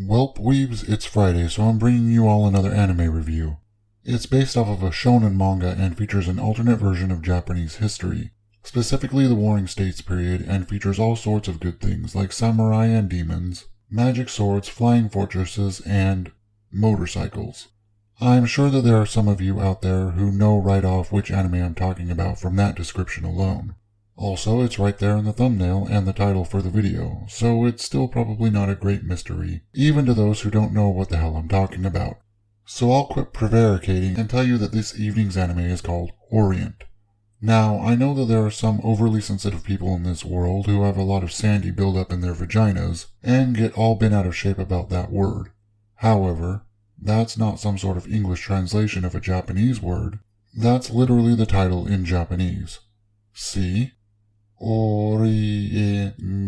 Welp weebs, it's Friday, so I'm bringing you all another anime review. It's based off of a shounen manga and features an alternate version of Japanese history, specifically the Warring States period, and features all sorts of good things like samurai and demons, magic swords, flying fortresses, and motorcycles. I'm sure that there are some of you out there who know right off which anime I'm talking about from that description alone. Also, it's right there in the thumbnail and the title for the video, so it's still probably not a great mystery, even to those who don't know what the hell I'm talking about. So I'll quit prevaricating and tell you that this evening's anime is called Orient. Now, I know that there are some overly sensitive people in this world who have a lot of sandy buildup in their vaginas, and get all bent out of shape about that word. However, that's not some sort of English translation of a Japanese word. That's literally the title in Japanese. See? Oriento.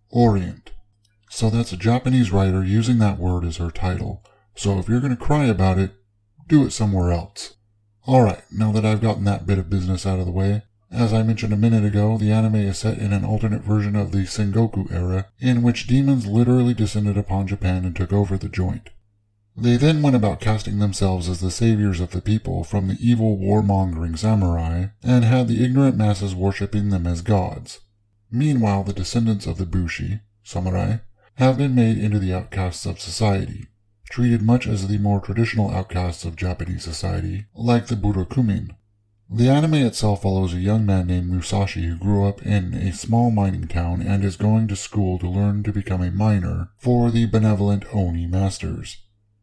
Orient. So that's a Japanese writer using that word as her title. So if you're going to cry about it, do it somewhere else. Alright, now that I've gotten that bit of business out of the way, as I mentioned a minute ago, the anime is set in an alternate version of the Sengoku Era, in which demons literally descended upon Japan and took over the joint. They then went about casting themselves as the saviors of the people from the evil warmongering samurai, and had the ignorant masses worshipping them as gods. Meanwhile, the descendants of the Bushi, samurai, have been made into the outcasts of society, treated much as the more traditional outcasts of Japanese society, like the Burokumin. The anime itself follows a young man named Musashi who grew up in a small mining town and is going to school to learn to become a miner for the benevolent Oni masters.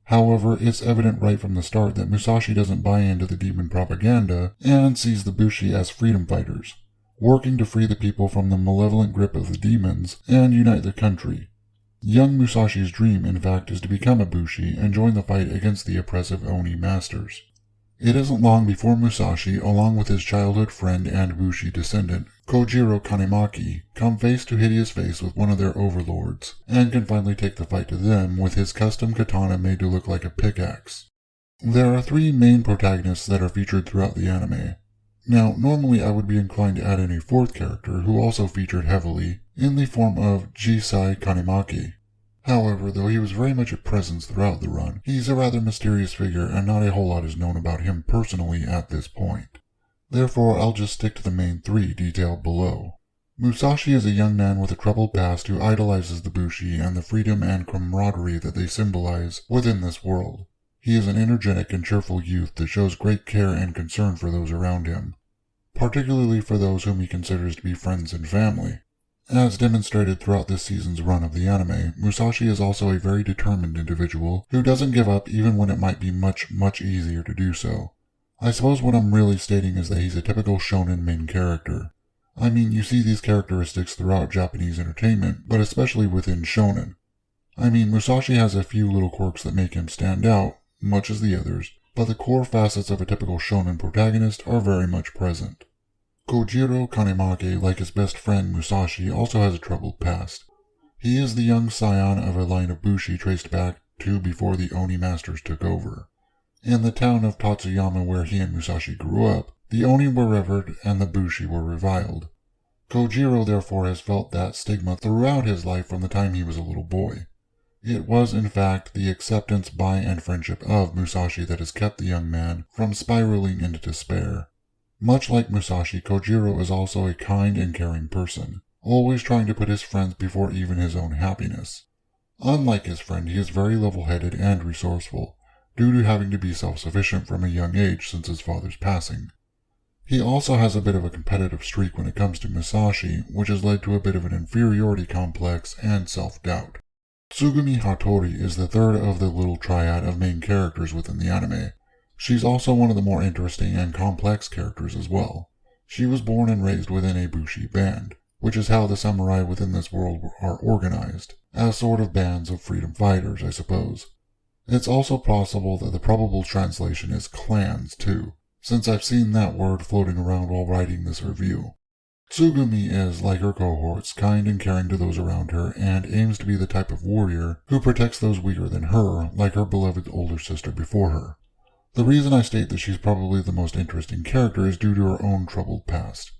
However, it's evident right from the start that Musashi doesn't buy into the demon propaganda and sees the Bushi as freedom fighters, working to free the people from the malevolent grip of the demons and unite the country. Young Musashi's dream, in fact, is to become a Bushi and join the fight against the oppressive Oni masters. It isn't long before Musashi, along with his childhood friend and Bushi descendant, Kojiro Kanemaki, come face to hideous face with one of their overlords, and can finally take the fight to them with his custom katana made to look like a pickaxe. There are three main protagonists that are featured throughout the anime. Now, normally I would be inclined to add in a fourth character who also featured heavily, in the form of Jisai Kanemaki. However, though he was very much a presence throughout the run, he's a rather mysterious figure and not a whole lot is known about him personally at this point. Therefore, I'll just stick to the main three detailed below. Musashi is a young man with a troubled past who idolizes the Bushi and the freedom and camaraderie that they symbolize within this world. He is an energetic and cheerful youth that shows great care and concern for those around him, particularly for those whom he considers to be friends and family. As demonstrated throughout this season's run of the anime, Musashi is also a very determined individual who doesn't give up even when it might be much easier to do so. I suppose what I'm really stating is that he's a typical shonen main character. I mean, you see these characteristics throughout Japanese entertainment, but especially within shonen. I mean, Musashi has a few little quirks that make him stand out, much as the others, but the core facets of a typical shonen protagonist are very much present. Kojiro Kanemaki, like his best friend Musashi, also has a troubled past. He is the young scion of a line of Bushi traced back to before the Oni masters took over. In the town of Tatsuyama where he and Musashi grew up, the Oni were revered and the Bushi were reviled. Kojiro therefore has felt that stigma throughout his life from the time he was a little boy. It was in fact the acceptance by and friendship of Musashi that has kept the young man from spiraling into despair. Much like Musashi, Kojiro is also a kind and caring person, always trying to put his friends before even his own happiness. Unlike his friend, he is very level-headed and resourceful, due to having to be self-sufficient from a young age since his father's passing. He also has a bit of a competitive streak when it comes to Musashi, which has led to a bit of an inferiority complex and self-doubt. Tsugumi Hattori is the third of the little triad of main characters within the anime. She's also one of the more interesting and complex characters as well. She was born and raised within a Bushi band, which is how the samurai within this world are organized, as sort of bands of freedom fighters, I suppose. It's also possible that the probable translation is clans too, since I've seen that word floating around while writing this review. Tsugumi is, like her cohorts, kind and caring to those around her and aims to be the type of warrior who protects those weaker than her, like her beloved older sister before her. The reason I state that she's probably the most interesting character is due to her own troubled past.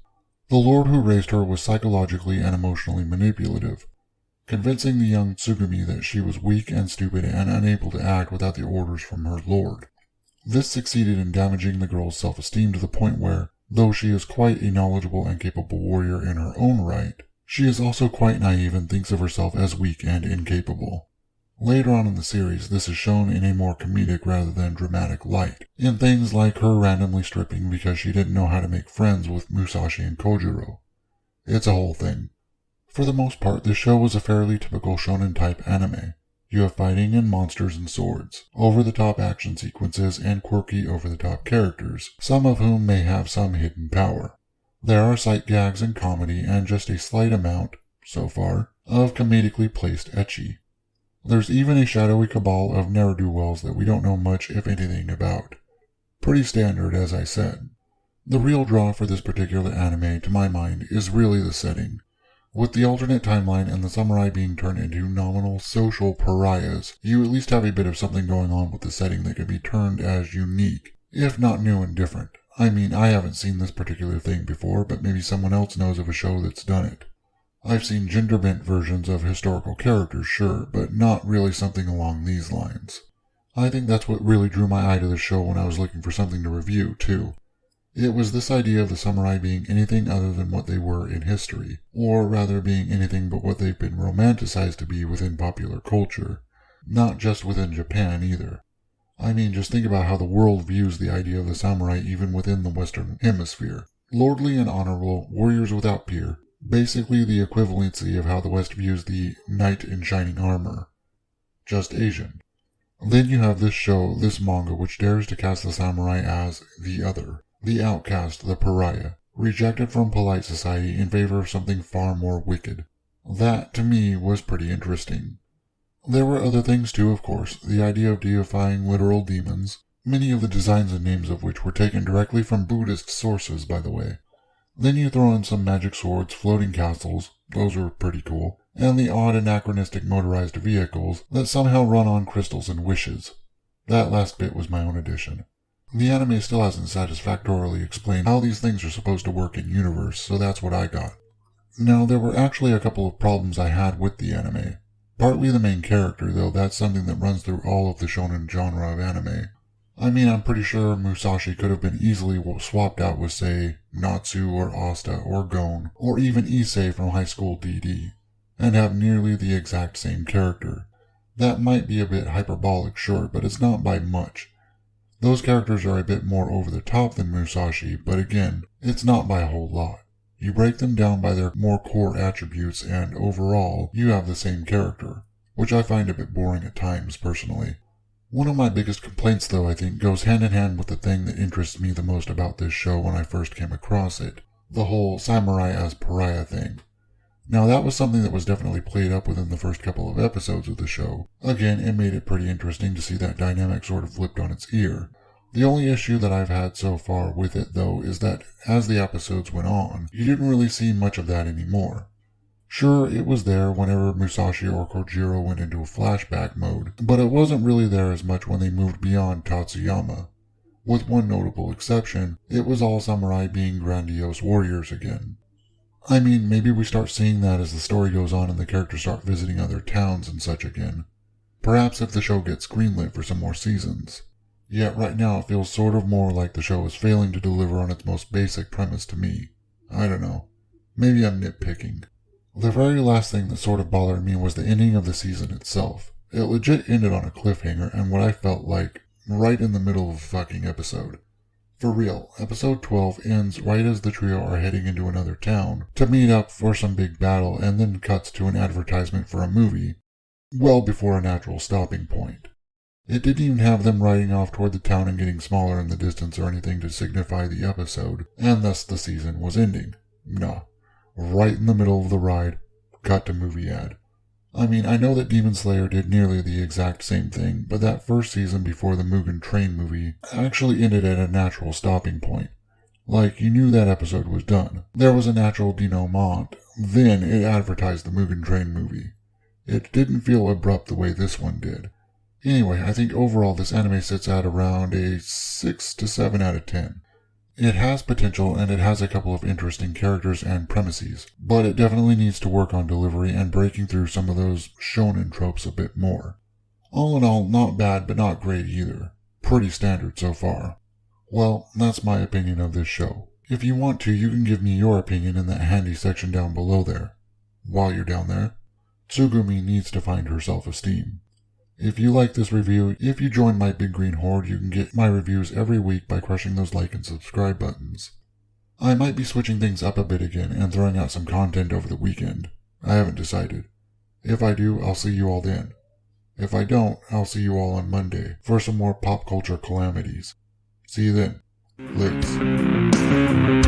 The lord who raised her was psychologically and emotionally manipulative. convincing the young Tsugumi that she was weak and stupid and unable to act without the orders from her lord. This succeeded in damaging the girl's self-esteem to the point where, though she is quite a knowledgeable and capable warrior in her own right, she is also quite naive and thinks of herself as weak and incapable. Later on in the series, this is shown in a more comedic rather than dramatic light, in things like her randomly stripping because she didn't know how to make friends with Musashi and Kojiro. It's a whole thing. For the most part, this show was a fairly typical shonen-type anime. You have fighting and monsters and swords, over-the-top action sequences, and quirky over-the-top characters, some of whom may have some hidden power. There are sight gags and comedy, and just a slight amount, so far, of comedically placed ecchi. There's even a shadowy cabal of ne'er-do-wells that we don't know much, if anything, about. Pretty standard, as I said. The real draw for this particular anime, to my mind, is really the setting. With the alternate timeline and the samurai being turned into nominal social pariahs, you at least have a bit of something going on with the setting that can be termed as unique, if not new and different. I mean, I haven't seen this particular thing before, but maybe someone else knows of a show that's done it. I've seen gender-bent versions of historical characters, sure, but not really something along these lines. I think that's what really drew my eye to the show when I was looking for something to review, too. It was this idea of the samurai being anything other than what they were in history, or rather being anything but what they've been romanticized to be within popular culture. Not just within Japan, either. I mean, just think about how the world views the idea of the samurai even within the Western Hemisphere. Lordly and honorable, warriors without peer, basically the equivalency of how the West views the knight in shining armor. Just Asian. Then you have this show, this manga, which dares to cast the samurai as the other. The outcast, the pariah, rejected from polite society in favor of something far more wicked. That, to me, was pretty interesting. There were other things too, of course, the idea of deifying literal demons, many of the designs and names of which were taken directly from Buddhist sources, by the way. Then you throw in some magic swords, floating castles, those were pretty cool, and the odd anachronistic motorized vehicles that somehow run on crystals and wishes. That last bit was my own addition. The anime still hasn't satisfactorily explained how these things are supposed to work in universe, so that's what I got. Now, there were actually a couple of problems I had with the anime. Partly the main character, though that's something that runs through all of the shonen genre of anime. I mean, I'm pretty sure Musashi could have been easily swapped out with, say, Natsu or Asta or Gon, or even Issei from High School DD, and have nearly the exact same character. That might be a bit hyperbolic, sure, but it's not by much. Those characters are a bit more over the top than Musashi, but again, it's not by a whole lot. You break them down by their more core attributes and overall, you have the same character, which I find a bit boring at times personally. One of my biggest complaints though I think goes hand in hand with the thing that interests me the most about this show when I first came across it, the whole samurai as pariah thing. Now that was something that was definitely played up within the first couple of episodes of the show. Again, it made it pretty interesting to see that dynamic sort of flipped on its ear. The only issue that I've had so far with it though is that as the episodes went on, you didn't really see much of that anymore. Sure, it was there whenever Musashi or Kojiro went into a flashback mode, but it wasn't really there as much when they moved beyond Tatsuyama. With one notable exception, it was all samurai being grandiose warriors again. I mean, maybe we start seeing that as the story goes on and the characters start visiting other towns and such again. Perhaps if the show gets greenlit for some more seasons. Yet right now it feels sort of more like the show is failing to deliver on its most basic premise to me. I don't know. Maybe I'm nitpicking. The very last thing that sort of bothered me was the ending of the season itself. It legit ended on a cliffhanger and what I felt like right in the middle of a fucking episode. For real, episode 12 ends right as the trio are heading into another town to meet up for some big battle and then cuts to an advertisement for a movie, well before a natural stopping point. It didn't even have them riding off toward the town and getting smaller in the distance or anything to signify the episode, and thus the season was ending. Nah. Right in the middle of the ride, cut to movie ad. I mean, I know that Demon Slayer did nearly the exact same thing, but that first season before the Mugen Train movie actually ended at a natural stopping point. Like, you knew that episode was done. There was a natural denouement, then it advertised the Mugen Train movie. It didn't feel abrupt the way this one did. Anyway, I think overall this anime sits at around a 6 to 7 out of 10. It has potential and it has a couple of interesting characters and premises, but it definitely needs to work on delivery and breaking through some of those shounen tropes a bit more. All in all, not bad but not great either. Pretty standard so far. Well, that's my opinion of this show. If you want to, you can give me your opinion in that handy section down below there. While you're down there, Tsugumi needs to find her self-esteem. If you like this review, if you join my big green horde, you can get my reviews every week by crushing those like and subscribe buttons. I might be switching things up a bit again and throwing out some content over the weekend. I haven't decided. If I do, I'll see you all then. If I don't, I'll see you all on Monday for some more pop culture calamities. See you then. Lates.